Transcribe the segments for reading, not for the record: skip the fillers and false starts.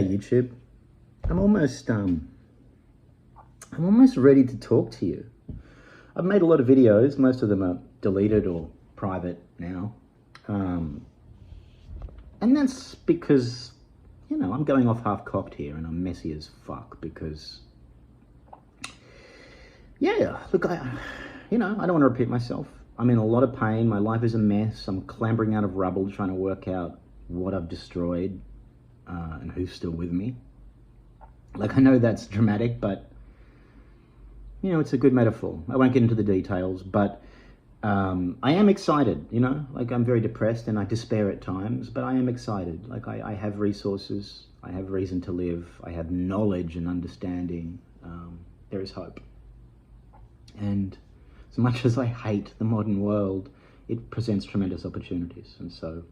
YouTube, I'm almost ready to talk to you. I've made a lot of videos. Most of them are deleted or private now, and that's because, you know, I'm going off half-cocked here and I'm messy as fuck because, yeah, look, I don't want to repeat myself. I'm in a lot of pain. My life is a mess. I'm clambering out of rubble trying to work out what I've destroyed and who's still with me. Like, I know that's dramatic, but, you know, it's a good metaphor. I won't get into the details, but I am excited, you know? Like, I'm very depressed and I despair at times, but I am excited. Like, I have resources. I have reason to live. I have knowledge and understanding. There is hope. And as much as I hate the modern world, it presents tremendous opportunities. And so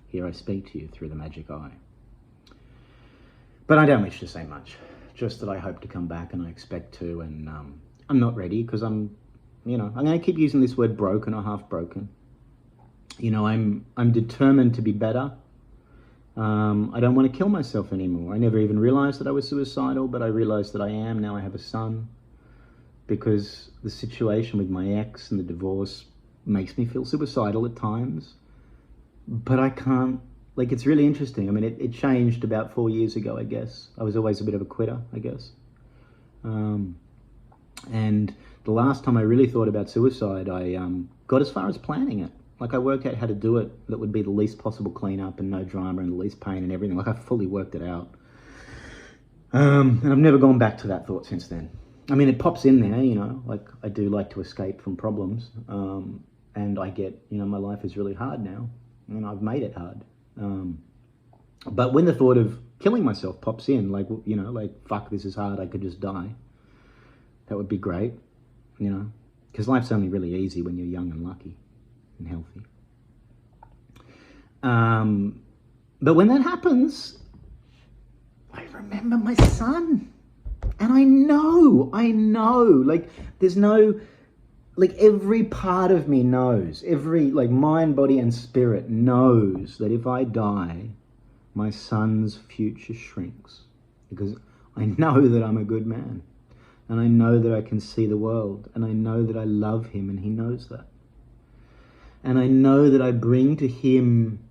here I speak to you through the magic eye. But I don't wish to say much, just that I hope to come back and I expect to. And I'm not ready because I'm going to keep using this word broken or half broken. You know, I'm determined to be better. I don't want to kill myself anymore. I never even realized that I was suicidal, but I realized that I am. Now I have a son. Because the situation with my ex and the divorce makes me feel suicidal at times. But I can't, like, it's really interesting. I mean, it changed about 4 years ago, I guess. I was always a bit of a quitter, I guess. And the last time I really thought about suicide, I got as far as planning it. Like, I worked out how to do it that would be the least possible cleanup and no drama and the least pain and everything. Like, I fully worked it out. And I've never gone back to that thought since then. I mean, it pops in there, you know, like I do like to escape from problems. And I get, you know, my life is really hard now and I've made it hard. But when the thought of killing myself pops in, like, you know, like, fuck, this is hard, I could just die. That would be great, you know, because life's only really easy when you're young and lucky and healthy. But when that happens, I remember my son. And I know, like, there's no, like, every part of me knows, every, like, mind, body, and spirit knows that if I die, my son's future shrinks. Because I know that I'm a good man. And I know that I can see the world. And I know that I love him, and he knows that. And I know that I bring to him,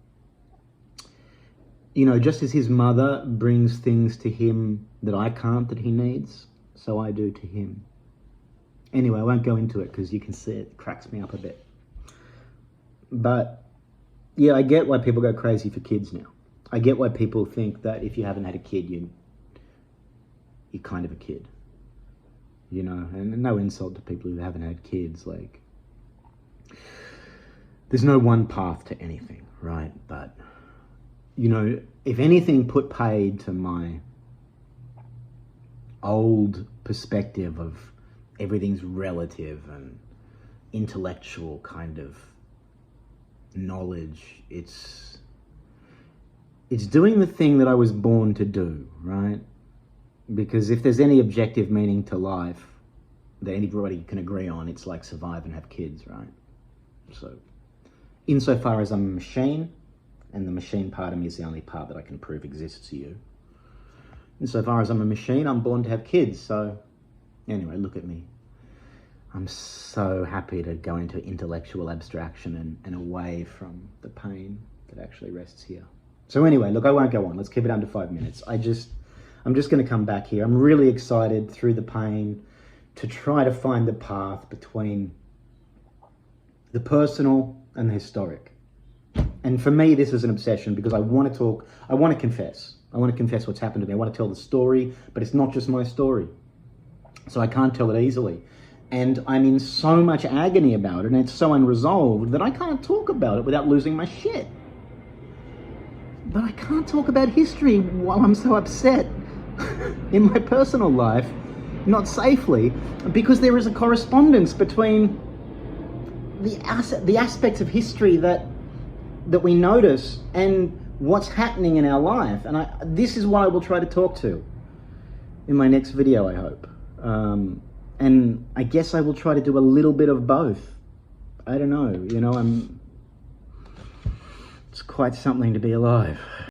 you know, just as his mother brings things to him that I can't, that he needs, so I do to him. Anyway, I won't go into it because you can see it cracks me up a bit. But yeah, I get why people go crazy for kids now. I get why people think that if you haven't had a kid, you're kind of a kid. You know, and no insult to people who haven't had kids. Like, there's no one path to anything, right? But, you know, if anything put paid to my old perspective of everything's relative and intellectual kind of knowledge, it's doing the thing that I was born to do, right? Because if there's any objective meaning to life that anybody can agree on, it's like survive and have kids, right? So, insofar as I'm a machine, and the machine part of me is the only part that I can prove exists to you. Insofar as I'm a machine, I'm born to have kids. So anyway, look at me. I'm so happy to go into intellectual abstraction and away from the pain that actually rests here. So anyway, look, I won't go on. Let's keep it under 5 minutes. I'm just going to come back here. I'm really excited through the pain to try to find the path between the personal and the historic. And for me, this is an obsession because I want to talk, I want to confess. I want to confess what's happened to me. I want to tell the story, but it's not just my story. So I can't tell it easily. And I'm in so much agony about it, and it's so unresolved that I can't talk about it without losing my shit. But I can't talk about history while I'm so upset in my personal life, not safely, because there is a correspondence between the aspects of history that we notice and what's happening in our life. And this is what I will try to talk to in my next video, I hope. And I guess I will try to do a little bit of both. I don't know, you know, it's quite something to be alive.